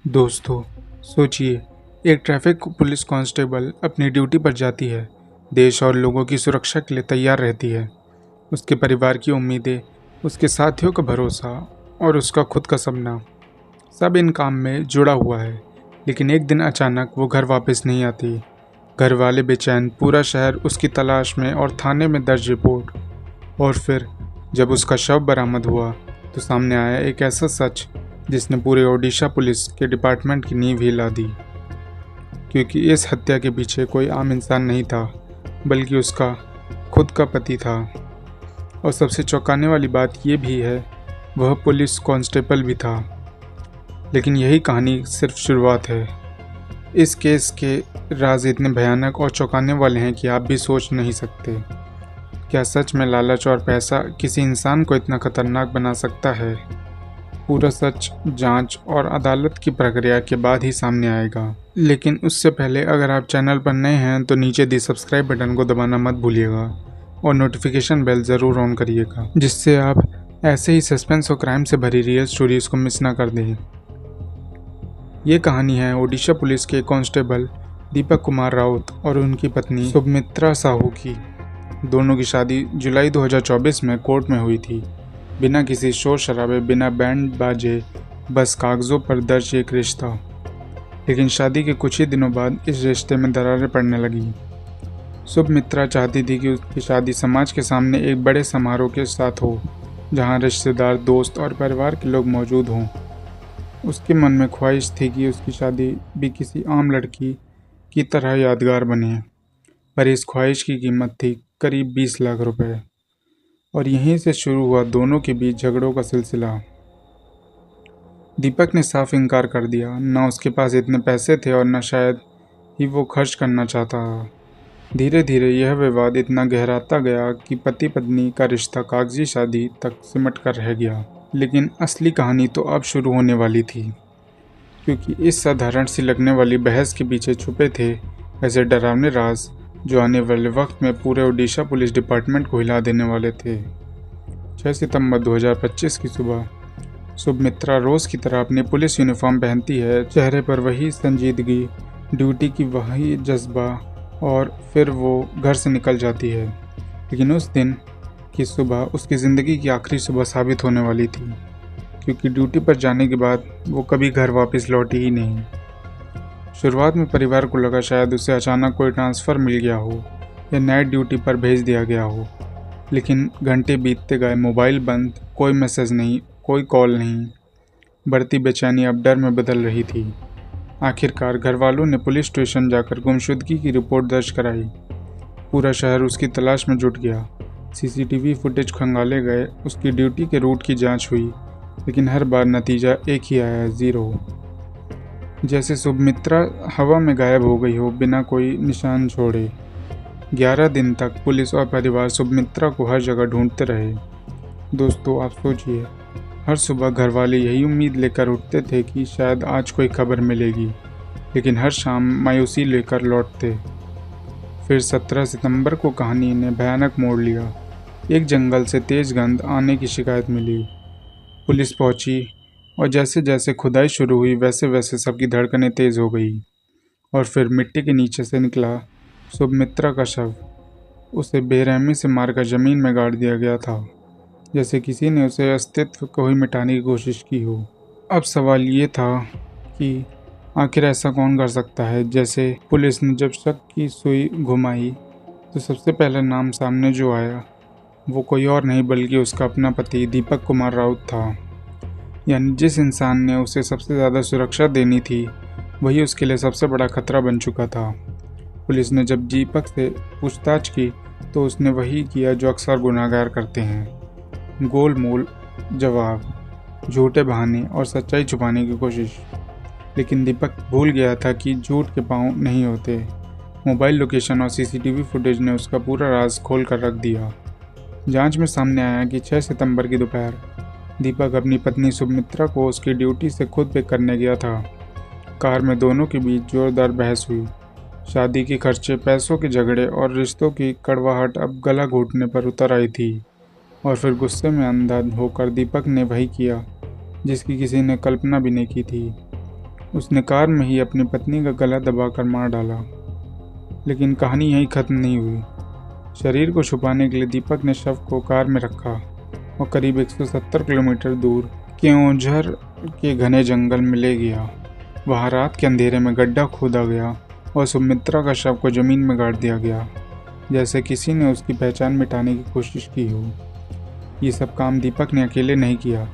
दोस्तों, सोचिए, एक ट्रैफिक पुलिस कांस्टेबल अपनी ड्यूटी पर जाती है, देश और लोगों की सुरक्षा के लिए तैयार रहती है। उसके परिवार की उम्मीदें, उसके साथियों का भरोसा और उसका खुद का सपना, सब इन काम में जुड़ा हुआ है। लेकिन एक दिन अचानक वो घर वापस नहीं आती। घर वाले बेचैन, पूरा शहर उसकी तलाश में और थाने में दर्ज रिपोर्ट। और फिर जब उसका शव बरामद हुआ तो सामने आया एक ऐसा सच जिसने पूरे ओडिशा पुलिस के डिपार्टमेंट की नींव हिला दी। क्योंकि इस हत्या के पीछे कोई आम इंसान नहीं था, बल्कि उसका खुद का पति था। और सबसे चौंकाने वाली बात यह भी है, वह पुलिस कांस्टेबल भी था। लेकिन यही कहानी सिर्फ शुरुआत है। इस केस के राज इतने भयानक और चौंकाने वाले हैं कि आप भी सोच नहीं सकते। क्या सच में लालच और पैसा किसी इंसान को इतना खतरनाक बना सकता है? पूरा सच जांच और अदालत की प्रक्रिया के बाद ही सामने आएगा। लेकिन उससे पहले अगर आप चैनल पर नए हैं तो नीचे दी सब्सक्राइब बटन को दबाना मत भूलिएगा और नोटिफिकेशन बेल ज़रूर ऑन करिएगा, जिससे आप ऐसे ही सस्पेंस और क्राइम से भरी रियल स्टोरीज को मिस ना कर दें। ये कहानी है ओडिशा पुलिस के कांस्टेबल दीपक कुमार राउत और उनकी पत्नी सुमित्रा साहू की। दोनों की शादी जुलाई 2024 में कोर्ट में हुई थी, बिना किसी शोर शराबे, बिना बैंड बाजे, बस कागजों पर दर्ज एक रिश्ता। लेकिन शादी के कुछ ही दिनों बाद इस रिश्ते में दरारें पड़ने लगी। सुमित्रा चाहती थी कि उसकी शादी समाज के सामने एक बड़े समारोह के साथ हो, जहां रिश्तेदार, दोस्त और परिवार के लोग मौजूद हों। उसके मन में ख्वाहिश थी कि उसकी शादी भी किसी आम लड़की की तरह यादगार बने, पर इस ख्वाहिश की कीमत थी करीब 20 लाख रुपए। और यहीं से शुरू हुआ दोनों के बीच झगड़ों का सिलसिला। दीपक ने साफ इनकार कर दिया, ना उसके पास इतने पैसे थे और न शायद ही वो खर्च करना चाहता था। धीरे धीरे यह विवाद इतना गहराता गया कि पति पत्नी का रिश्ता कागजी शादी तक सिमट कर रह गया। लेकिन असली कहानी तो अब शुरू होने वाली थी, क्योंकि इस साधारण सी लगने वाली बहस के पीछे छुपे थे ऐसे डरावने राज जो आने वाले वक्त में पूरे ओडिशा पुलिस डिपार्टमेंट को हिला देने वाले थे। 6 सितंबर 2025 की सुबह सुमित्रा रोज की तरह अपनी पुलिस यूनिफॉर्म पहनती है, चेहरे पर वही संजीदगी, ड्यूटी की वही जज्बा, और फिर वो घर से निकल जाती है। लेकिन उस दिन की सुबह उसकी ज़िंदगी की आखिरी सुबह साबित होने वाली थी, क्योंकि ड्यूटी पर जाने के बाद वो कभी घर वापस लौटी ही नहीं। शुरुआत में परिवार को लगा शायद उसे अचानक कोई ट्रांसफ़र मिल गया हो या नाइट ड्यूटी पर भेज दिया गया हो। लेकिन घंटे बीतते गए, मोबाइल बंद, कोई मैसेज नहीं, कोई कॉल नहीं। बढ़ती बेचैनी अब डर में बदल रही थी। आखिरकार घर वालों ने पुलिस स्टेशन जाकर गुमशुदगी की रिपोर्ट दर्ज कराई। पूरा शहर उसकी तलाश में जुट गया। सीसीटीवी फुटेज खंगाले गए, उसकी ड्यूटी के रूट की जांच हुई, लेकिन हर बार नतीजा एक ही आया, 0। जैसे सुमित्रा हवा में गायब हो गई हो, बिना कोई निशान छोड़े। 11 दिन तक पुलिस और परिवार सुमित्रा को हर जगह ढूंढते रहे। दोस्तों, आप सोचिए, हर सुबह घर वाले यही उम्मीद लेकर उठते थे कि शायद आज कोई खबर मिलेगी, लेकिन हर शाम मायूसी लेकर लौटते। फिर 17 सितंबर को कहानी ने भयानक मोड़ लिया। एक जंगल से तेज गंध आने की शिकायत मिली। पुलिस पहुंची और जैसे जैसे खुदाई शुरू हुई वैसे वैसे सबकी धड़कनें तेज हो गई। और फिर मिट्टी के नीचे से निकला सुमित्रा का शव। उसे बेरहमी से मारकर ज़मीन में गाड़ दिया गया था, जैसे किसी ने उसे अस्तित्व को ही मिटाने की कोशिश की हो। अब सवाल ये था कि आखिर ऐसा कौन कर सकता है। जैसे पुलिस ने जब शक की सुई घुमाई तो सबसे पहला नाम सामने जो आया वो कोई और नहीं बल्कि उसका अपना पति दीपक कुमार राउत था। यानी जिस इंसान ने उसे सबसे ज़्यादा सुरक्षा देनी थी, वही उसके लिए सबसे बड़ा खतरा बन चुका था। पुलिस ने जब दीपक से पूछताछ की तो उसने वही किया जो अक्सर गुनहगार करते हैं, गोलमोल जवाब, झूठे बहाने और सच्चाई छुपाने की कोशिश। लेकिन दीपक भूल गया था कि झूठ के पाँव नहीं होते। मोबाइल लोकेशन और सीसीटीवी फुटेज ने उसका पूरा राज खोल कर रख दिया। जांच में सामने आया कि 6 सितंबर की दोपहर दीपक अपनी पत्नी सुमित्रा को उसकी ड्यूटी से खुद पिक करने गया था। कार में दोनों के बीच जोरदार बहस हुई। शादी के खर्चे, पैसों के झगड़े और रिश्तों की कड़वाहट अब गला घोटने पर उतर आई थी। और फिर गुस्से में अंधा होकर दीपक ने वही किया जिसकी किसी ने कल्पना भी नहीं की थी। उसने कार में ही अपनी पत्नी का गला दबाकर मार डाला। लेकिन कहानी यहीं खत्म नहीं हुई। शरीर को छुपाने के लिए दीपक ने शव को कार में रखा और करीब 170 किलोमीटर दूर केओंझर के घने जंगल में ले गया। वहाँ रात के अंधेरे में गड्ढा खोदा गया और सुमित्रा का शव को जमीन में गाड़ दिया गया, जैसे किसी ने उसकी पहचान मिटाने की कोशिश की हो। ये सब काम दीपक ने अकेले नहीं किया।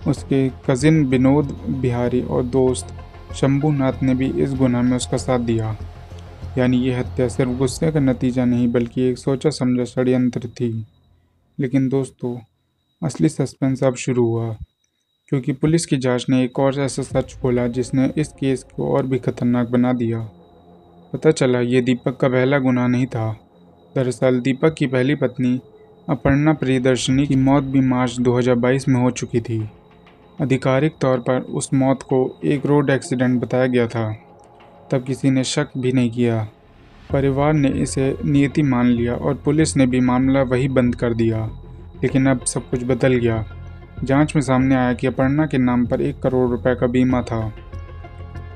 उसके कजिन विनोद बिहारी और दोस्त शंभुनाथ ने भी इस गुनाह में उसका साथ दिया। यानी ये हत्या सिर्फ गुस्से का नतीजा नहीं बल्कि एक सोचा समझा षड्यंत्र थी। लेकिन दोस्तों, असली सस्पेंस अब शुरू हुआ, क्योंकि पुलिस की जांच ने एक और ऐसा सच खोला जिसने इस केस को और भी खतरनाक बना दिया। पता चला ये दीपक का पहला गुनाह नहीं था। दरअसल दीपक की पहली पत्नी अपर्णा प्रियदर्शनी की मौत भी मार्च 2022 में हो चुकी थी। आधिकारिक तौर पर उस मौत को एक रोड एक्सीडेंट बताया गया था। तब किसी ने शक भी नहीं किया। परिवार ने इसे नियति मान लिया और पुलिस ने भी मामला वही बंद कर दिया। लेकिन अब सब कुछ बदल गया। जांच में सामने आया कि अपर्णा के नाम पर 1 करोड़ रुपए का बीमा था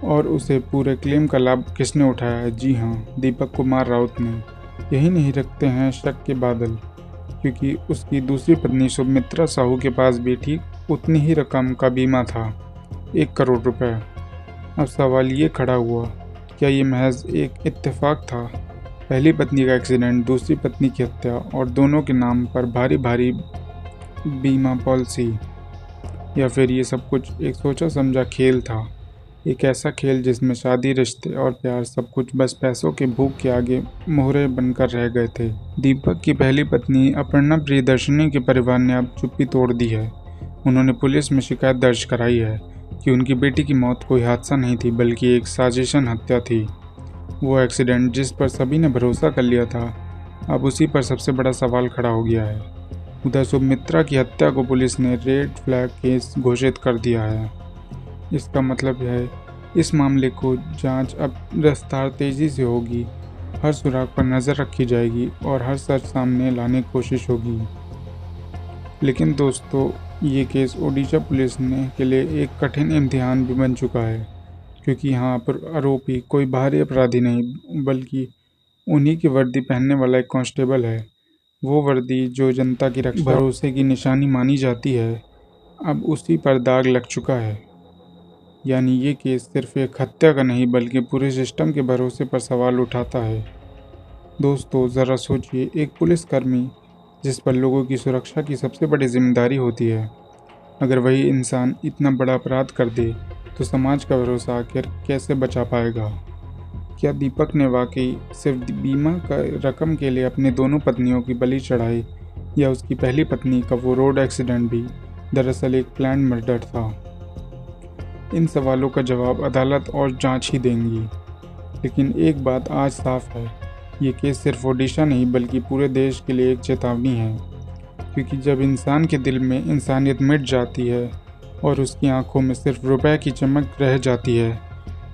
और उसे पूरे क्लेम का लाभ किसने उठाया है? जी हाँ, दीपक कुमार राउत ने। यही नहीं रखते हैं शक के बादल, क्योंकि उसकी दूसरी पत्नी सुमित्रा साहू के पास भी ठीक उतनी ही रकम का बीमा था, 1 करोड़ रुपए। अब सवाल ये खड़ा हुआ, क्या ये महज एक इत्तेफाक था? पहली पत्नी का एक्सीडेंट, दूसरी पत्नी की हत्या और दोनों के नाम पर भारी भारी बीमा पॉलिसी, या फिर ये सब कुछ एक सोचा समझा खेल था? एक ऐसा खेल जिसमें शादी, रिश्ते और प्यार सब कुछ बस पैसों के भूख के आगे मोहरे बनकर रह गए थे। दीपक की पहली पत्नी अपर्णा प्रियदर्शनी के परिवार ने अब चुप्पी तोड़ दी है। उन्होंने पुलिस में शिकायत दर्ज कराई है कि उनकी बेटी की मौत कोई हादसा नहीं थी बल्कि एक साजिशन हत्या थी। वो एक्सीडेंट जिस पर सभी ने भरोसा कर लिया था, अब उसी पर सबसे बड़ा सवाल खड़ा हो गया है। उधर सुमित्रा की हत्या को पुलिस ने रेड फ्लैग केस घोषित कर दिया है। इसका मतलब है इस मामले को जांच अब रफ्तार तेज़ी से होगी। हर सुराग पर नज़र रखी जाएगी और हर सच सामने लाने की कोशिश होगी। लेकिन दोस्तों, ये केस ओडिशा पुलिस ने के लिए एक कठिन इम्तिहान भी बन चुका है, क्योंकि यहाँ पर आरोपी कोई बाहरी अपराधी नहीं बल्कि उन्हीं की वर्दी पहनने वाला एक कांस्टेबल है। वो वर्दी जो जनता की रक्षा, भरोसे की निशानी मानी जाती है, अब उसी पर दाग लग चुका है। यानी ये केस सिर्फ एक हत्या का नहीं बल्कि पूरे सिस्टम के भरोसे पर सवाल उठाता है। दोस्तों, ज़रा सोचिए, एक पुलिसकर्मी जिस पर लोगों की सुरक्षा की सबसे बड़ी जिम्मेदारी होती है, अगर वही इंसान इतना बड़ा अपराध कर दे तो समाज का भरोसा आखिर कैसे बचा पाएगा? क्या दीपक ने वाकई सिर्फ बीमा का रकम के लिए अपनी दोनों पत्नियों की बलि चढ़ाई, या उसकी पहली पत्नी का वो रोड एक्सीडेंट भी दरअसल एक प्लान्ड मर्डर था? इन सवालों का जवाब अदालत और जांच ही देंगी। लेकिन एक बात आज साफ है, ये केस सिर्फ ओडिशा नहीं बल्कि पूरे देश के लिए एक चेतावनी है। क्योंकि जब इंसान के दिल में इंसानियत मिट जाती है और उसकी आंखों में सिर्फ रुपए की चमक रह जाती है,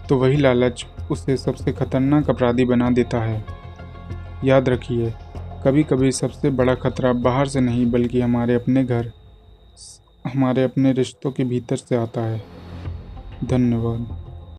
तो वही लालच उसे सबसे खतरनाक अपराधी बना देता है। याद रखिए, कभी कभी सबसे बड़ा खतरा बाहर से नहीं बल्कि हमारे अपने घर, हमारे अपने रिश्तों के भीतर से आता है। धन्यवाद।